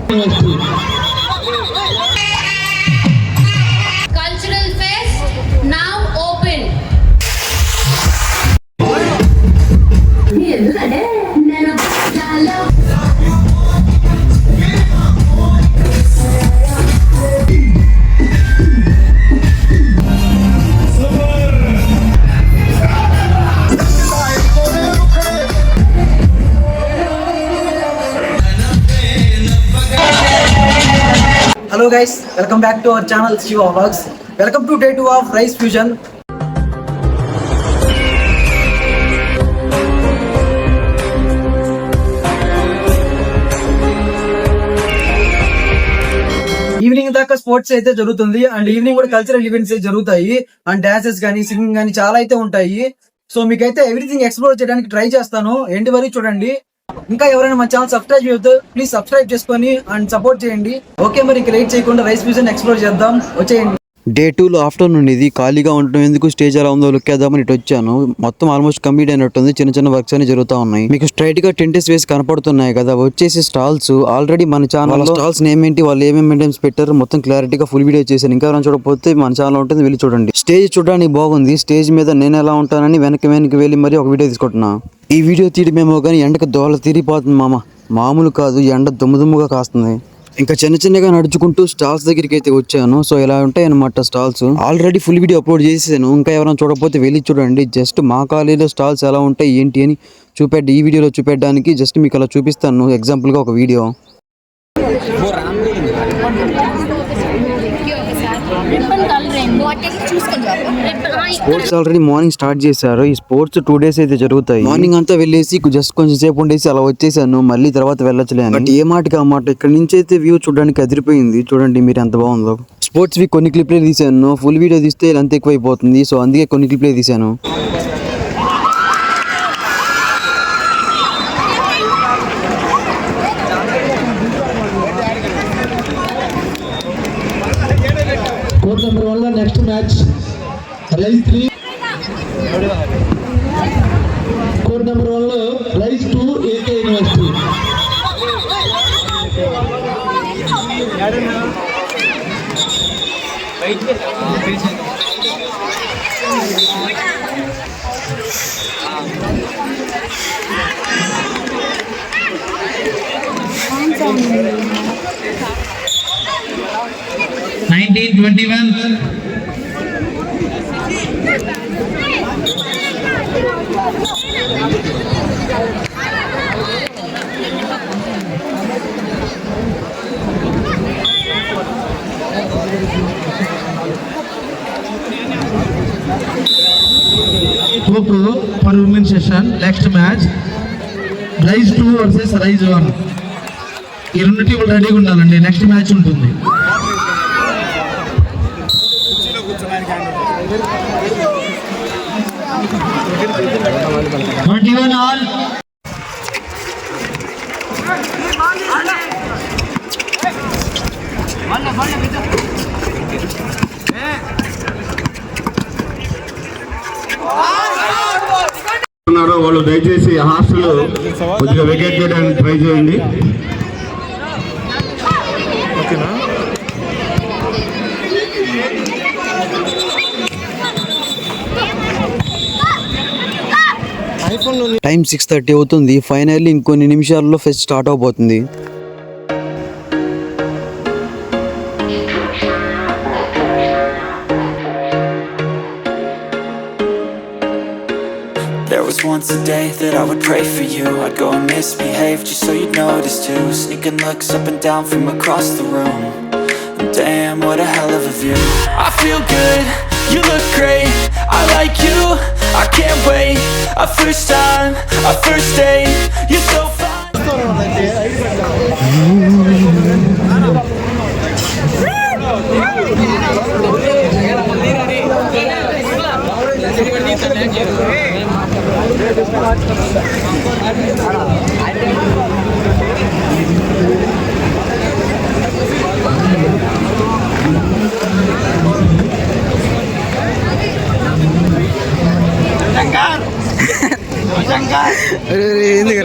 Cultural fest now open. Hello guys, welcome back to our channel Shiva Vlogs. Welcome to day 2 of Rice Fusion. Evening దాకా sports అయితే జరుగుతుంది and evening కూడా cultural events అయితే జరుగుతాయి and dances కానీ singing కానీ చాలా అయితే ఉంటాయి. సో మీకైతే ఎవ్రీథింగ్ ఎక్స్ప్లోర్ చేయడానికి ట్రై చేస్తాను. ఎండ్ వరకు చూడండి. ఇంకా ఎవరైనా మన ఛానల్ సబ్స్క్రైబ్ చేయొద్దు, ప్లీజ్ సబ్స్క్రైబ్ చేసుకొని అండ్ సపోర్ట్ చేయండి. ఓకే, మరి ఇంకా లేట్ చేయకుండా రైస్ ఫ్యూజన్ ఎక్స్ప్లోర్ చేద్దాం, వచ్చేయండి. డే 2లో ఆఫ్టర్నూన్ ఇది ఖాళీగా ఉండటం ఎందుకు, స్టేజ్ ఎలా ఉందో లుక్ వేద్దామని ఇటు వచ్చాను. మొత్తం ఆల్మోస్ట్ కంప్లీట్ అయినట్టుంది. చిన్న చిన్న వర్క్స్ అని జరుగుతూ ఉన్నాయి. మీకు స్ట్రైట్ గా టెంటెస్ వేసి కనపడుతున్నాయి కదా, వచ్చేసి స్టాల్స్. ఆల్రెడీ మన ఛానల్ స్టాల్స్ నేమ్ ఏంటి, వాళ్ళు ఏమేమి మెయింటైన్స్ పెట్టారు మొత్తం క్లారిటీగా ఫుల్ వీడియో చేశాను. ఇంకా ఎవరైనా చూడకపోతే మన ఛానల్ ఉంటుంది, వెళ్ళి చూడండి. స్టేజ్ చూడడానికి బాగుంది. స్టేజ్ మీద నేను ఎలా ఉంటానని వెనక్కి వెళ్ళి మరి ఒక వీడియో తీసుకుంటున్నా. ఈ వీడియో తీయడమేమో కానీ ఎండకు దోళ తిరిగిపోతుంది మామూలు కాదు, ఎండ దుమ్ముగా కాస్తుంది. ఇంకా చిన్న చిన్నగా నడుచుకుంటూ స్టాల్స్ దగ్గరికి అయితే వచ్చాను. సో ఇలా ఉంటాయి అన్నమాట stalls. Already full video upload చేసేసాను. ఇంకా ఎవరైనా చూడకపోతే వెళ్ళి చూడండి. జస్ట్ మా కాలేజీలో స్టాల్స్ ఎలా ఉంటాయి ఏంటి అని ఈ వీడియోలో చూపెట్టడానికి జస్ట్ మీకు అలా చూపిస్తాను ఎగ్జాంపుల్గా ఒక video. Sports already morning start చేశారు. ఈ స్పోర్ట్స్ 2 days అయితే జరుగుతాయి. మార్నింగ్ అంతా వెళ్ళేసి జస్ట్ కొంచెం సేపు ఉండేసి అలా వచ్చేసాను. మళ్ళీ తర్వాత వెళ్ళొచ్చులే. బట్ ఏ మాటకి ఆ మాట, ఇక్కడ నుంచి అయితే వ్యూ చూడడానికి అదిరిపోయింది. చూడండి మీరు ఎంత బాగుందో. స్పోర్ట్స్ వి కొన్ని క్లిప్లే తీసాను. ఫుల్ వీడియో తీస్తే అంత ఎక్కువైపోతుంది. సో అందుకే కొన్ని క్లిప్లే తీసాను. కోర్ట్ నెంబర్ 1 లో next match rise 3. Court number 1 లో rise 2 AK university. For women's session, next match rise 2 versus rise 1. ఈ రెండు టీములు రెడీగా ఉండాలండి. నెక్స్ట్ మ్యాచ్ ఉంటుంది. ఆల్ వాళ్ళు దయచేసి హాస్టల్ కొద్దిగా వెకేట్ చేయడానికి ట్రై చేయండి. టైం 6:30 అవుతుంది. ఫైనల్లీ ఇంకొన్ని నిమిషాల్లో ఫెస్ట్ స్టార్ట్ అవబోతుంది. There was once a day that I would pray for you. I'd go and misbehave just so you'd notice too. Sneaking looks up and down from across the room. And damn, what a hell of a view. I feel good, you look great, I like you, I can't wait. A first time, a first date, you're so fine. ఎందుకు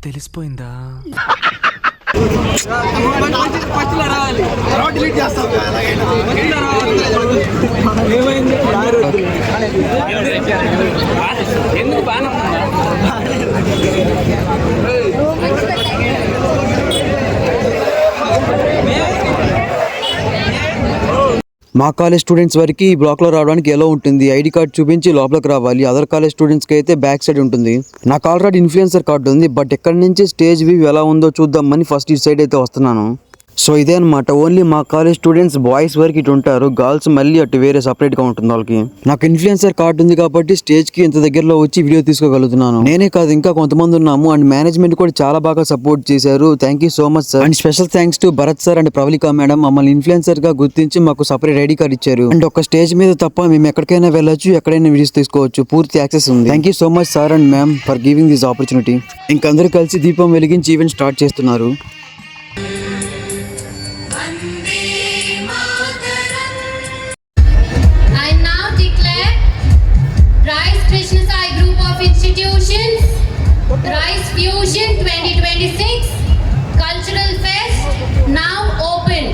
తెలిసిపోయిందా? మా college students వరకు ఈ black లో రావడానికి ఎలా ఉంటుంది, ID card చూపించి లోపలికి రావాలి. అదర్ కాలేజ్ స్టూడెంట్స్ కి అయితే బ్యాక్ సైడ్ ఉంటుంది. నాకు ఆల్రెడీ ఇన్ఫ్లుయెన్సర్ కార్డు ఉంది, బట్ ఎక్కడి నుంచి స్టేజ్ వ్యూ ఎలా ఉందో చూద్దామని ఫస్ట్ ఈ సైడ్ అయితే వస్తున్నాను. సో ఇదే అనమాట, ఓన్లీ మా కాలేజ్ స్టూడెంట్స్ బాయ్స్ వరకు ఇటు ఉంటారు, గర్ల్స్ మళ్ళీ అటు వేరే సపరేట్ గా ఉంటుంది వాళ్ళకి. నాకు ఇన్ఫ్లుయెన్సర్ కార్డు ఉంది కాబట్టి స్టేజ్ కి ఇంత దగ్గరలో వచ్చి వీడియో తీసుకోగలుగుతున్నాను. నేనే కాదు ఇంకా కొంతమంది ఉన్నాము, అండ్ మేనేజ్మెంట్ కూడా చాలా బాగా సపోర్ట్ చేశారు. Thank you so much sir. And special thanks to Bharat sir and Pravalika madam, మమ్మల్ని ఇన్ఫ్లుయెన్సర్ గా గుర్తించి మాకు సపరేట్ ఐడి కార్డ్ ఇచ్చారు. అండ్ ఒక స్టేజ్ మీద తప్ప మేము ఎక్కడికైనా వెళ్ళొచ్చు, ఎక్కడైనా వీడియోస్ తీసుకోవచ్చు, పూర్తి యాక్సెస్ ఉంది. Thank you so much sir and ma'am for giving this opportunity. ఇంకందరూ కలిసి దీపం వెలిగించి ఈవెంట్ స్టార్ట్ చేస్తున్నారు. I now declare Rice Krishna Sai Group of Institutions Rice Fusion 2026 Cultural Fest now open.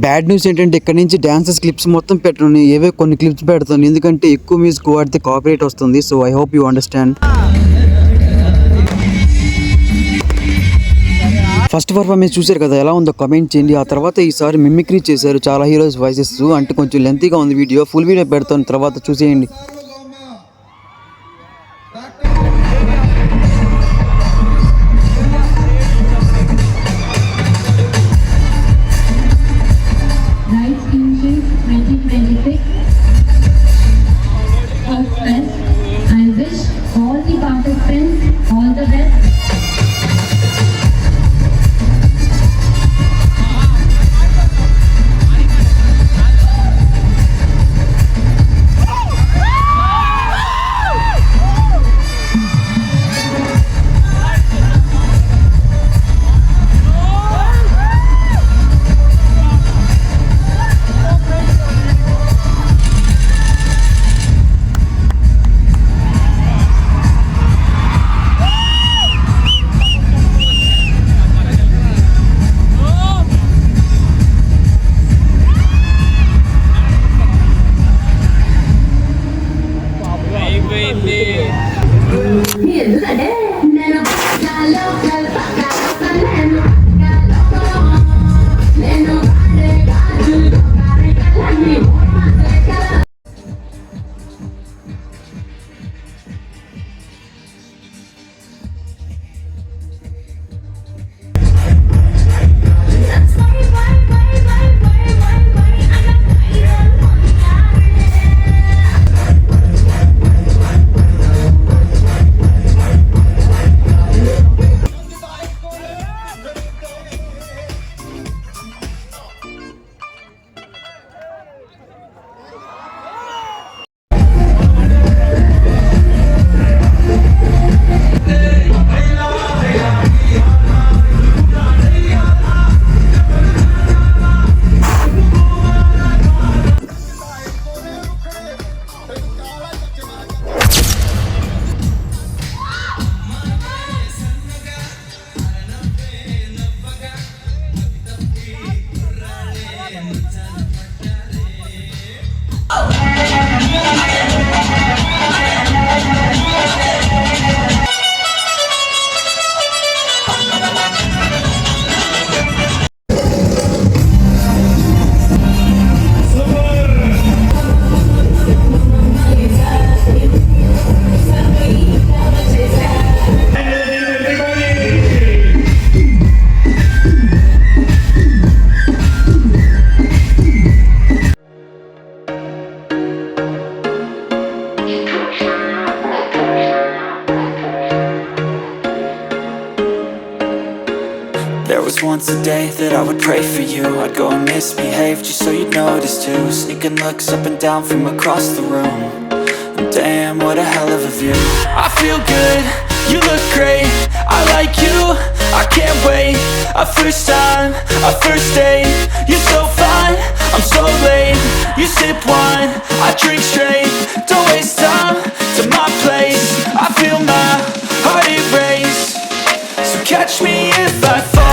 Bad news ఏంటంటే ఇక్కడ నుంచి dances clips మొత్తం పెట్టను, ఏవే కొన్ని క్లిప్స్ పెడతాను, ఎందుకంటే ఎక్కువ మ్యూజిక్ వాడితే కాపీరైట్ వస్తుంది. So I hope you understand. First performance చూశారు కదా, ఎలా ఉందో కమెంట్ చేయండి. ఆ తర్వాత ఈసారి మిమిక్రీ చేశారు చాలా హీరోస్ వాయిసెస్, అంటే కొంచెం లెంతీగా ఉంది వీడియో, ఫుల్ వీడియో పెడతాను తర్వాత చూసేయండి. Rice Fusion 2026 First Fest. I wish all the participants all the best. once a day that I would pray for you. I'd go and misbehave just so you'd notice too. Sneaking looks up and down from across the room. And damn, what a hell of a view. I feel good, you look great, I like you, I can't wait. A first time, a first date, you're so fine, I'm so late. You sip wine, I drink straight, don't waste time to my place. I feel my heart erase, so catch me if I fall.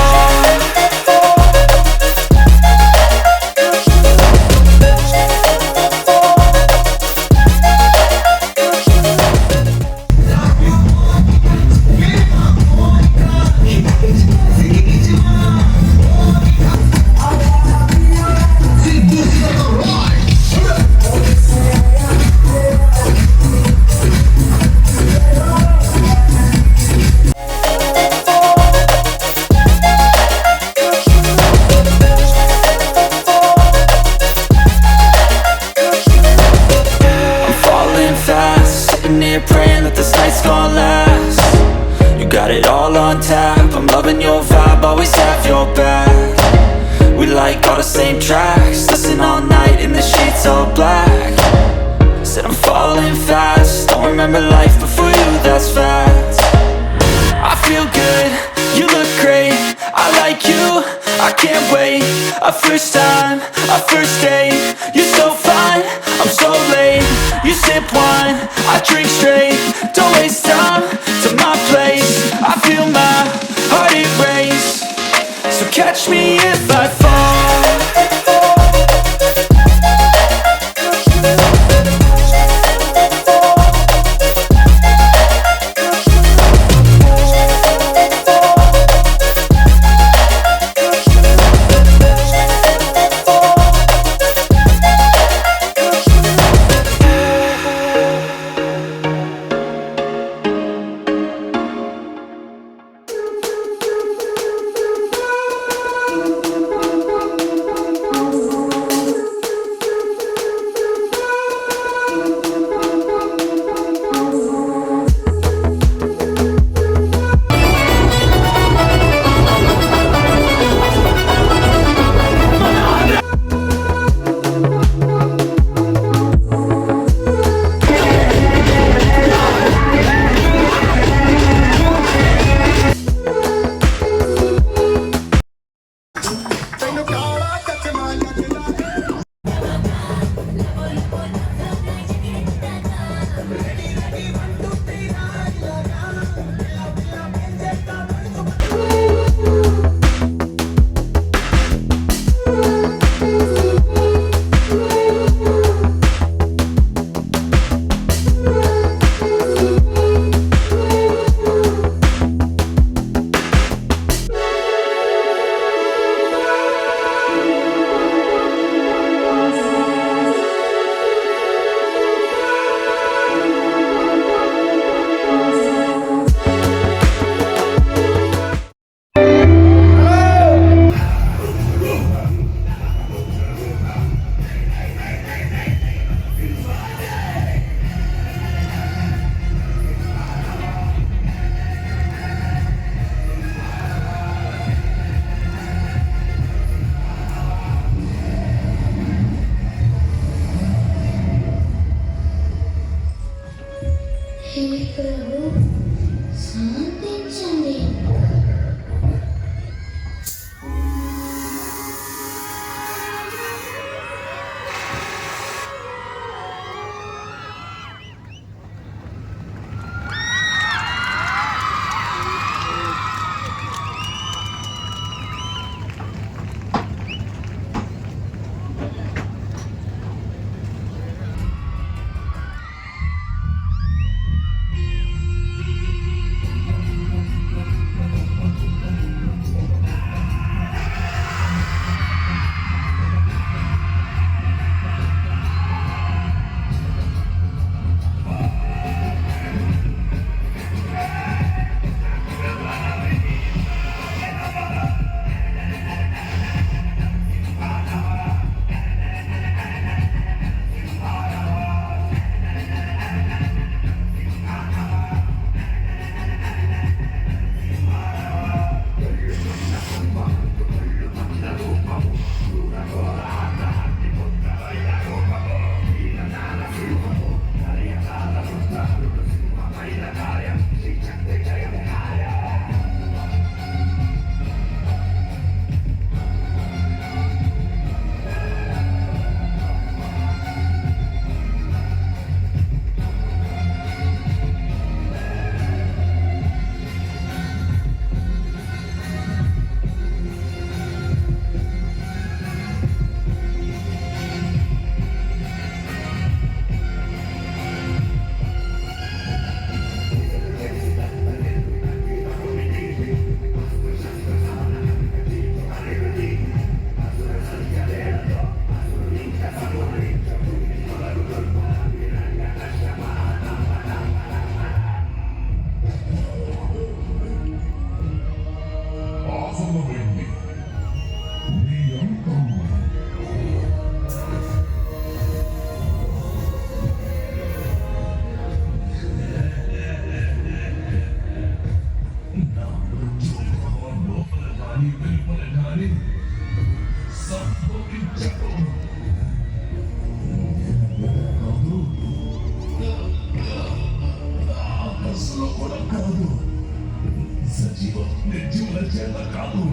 Praying that this night's gonna last. You got it all on tap, I'm loving your vibe, always have your back. We like all the same tracks, listen all night in the sheets all black. Said I'm falling fast, don't remember life before you, that's fact. I feel good, you look great, I like you, I can't wait. A first time, a first date, you're so fine, I'm so late. You sip wine, I drink straight, don't waste time to my place. I feel my heart erase, so catch me if I fall. కాదు, సజీవ నిర్జీవుల చేత కాదు,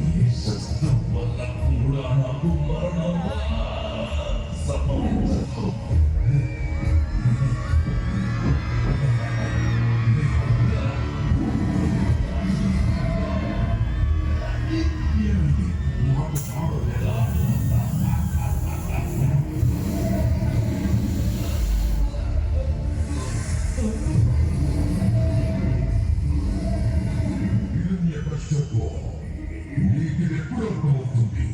ఈ శస్త్రం వల్ల కూడా నాకు మరణం సంభవించదు. నాకు చావలేదా? హిరణ్యకశ్యపో, నీకిదెప్పుడు అర్థమవుతుంది?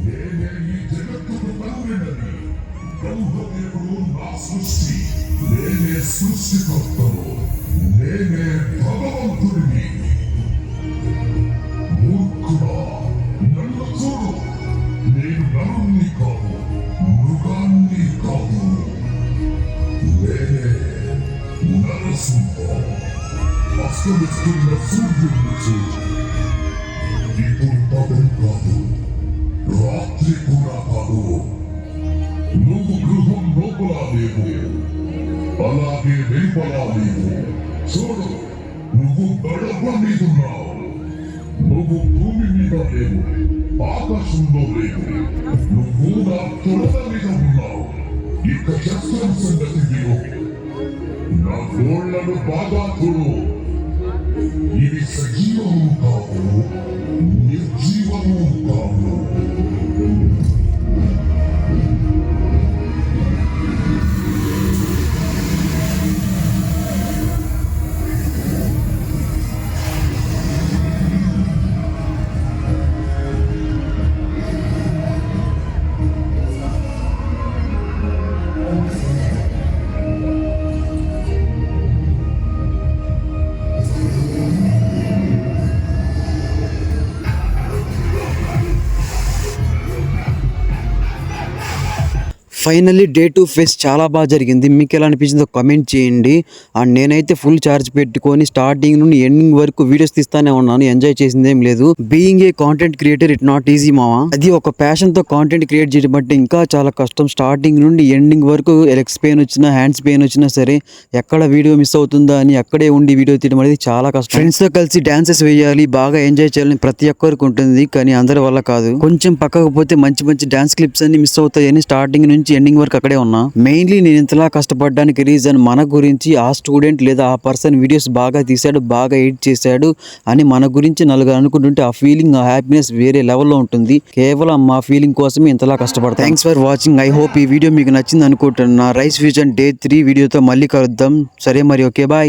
నేనే ఈ జగత్తుకు తండ్రినని. బ్రహ్మదేవుడు నా సృష్టి, నేనే సృష్టికర్తను, నేనే భగవంతుడిని. మూర్ఖుడా, నన్ను చూడు, నేను నరుణ్ణి కాదు, మృగాన్ని కాదు, నేనే నరసింహ. అస్తమిస్తున్న సూర్యుడిని చూడు, ఇప్పుడు పగలు కాదు, రాత్రి కూడా కాదు. నువ్వు గృహం లోపల లేవు, అలాగే వెలుపల లేవు. చూడు, నువ్వు గడప మీదున్నావు. నువ్వు భూమి మీద లేవు, ఆకాశంలో లేవు. నువ్వు నా తొడల మీద ఉన్నావు. ఇక శస్త్రం సంగతి విను. నా గోళ్లను బాగా చూడు. ఇవి సజీవము కావు, నిర్జీవము కావు. ఫైనల్లీ డే 2 ఫెస్ట్ చాలా బాగా జరిగింది. మీకు ఎలా అనిపించిందో కామెంట్ చేయండి. అండ్ నేనైతే ఫుల్ ఛార్జ్ పెట్టుకొని స్టార్టింగ్ నుండి ఎండింగ్ వరకు వీడియోస్ తీస్తానే ఉన్నాను. ఎంజాయ్ చేసింది ఏం లేదు. Being a content creator it not easy మావా. అది ఒక ప్యాషన్ తో కాంటెంట్ క్రియేట్ చేయడం అంటే ఇంకా చాలా కష్టం. స్టార్టింగ్ నుండి ఎండింగ్ వరకు లెగ్స్ పెయిన్ వచ్చినా, హ్యాండ్స్ పెయిన్ వచ్చినా సరే, ఎక్కడ వీడియో మిస్ అవుతుందా అని అక్కడే ఉండి వీడియో తీయడం అనేది చాలా కష్టం. ఫ్రెండ్స్ తో కలిసి డాన్సెస్ వేయాలి, బాగా ఎంజాయ్ చేయాలని ప్రతి ఒక్కరికి ఉంటుంది. కానీ అందరి వల్ల కాదు. కొంచెం పక్కకు పోతే మంచి మంచి డాన్స్ క్లిప్స్ అన్ని మిస్ అవుతాయని స్టార్టింగ్ నుంచి ఎండింగ్ వరకు అక్కడే ఉన్నా. మెయిన్లీ నేను ఇంతలా కష్టపడడానికి రీజన్ మన గురించి ఆ స్టూడెంట్ లేదా ఆ పర్సన్ వీడియోస్ బాగా తీశాడు, బాగా ఎడిట్ చేశాడు అని మన గురించి నలుగురు అనుకుంటుంటే ఆ ఫీలింగ్, ఆ హ్యాపీనెస్ వేరే లెవెల్లో ఉంటుంది. కేవలం మా ఫీలింగ్ కోసమే ఇంతలా కష్టపడతాను. Thanks for watching. I hope ఈ వీడియో మీకు నచ్చింది అనుకుంటున్నా. రైస్ ఫ్యూజన్ డే 3 వీడియోతో మళ్ళీ కలుద్దాం. సరే మరి, ఓకే, బాయ్.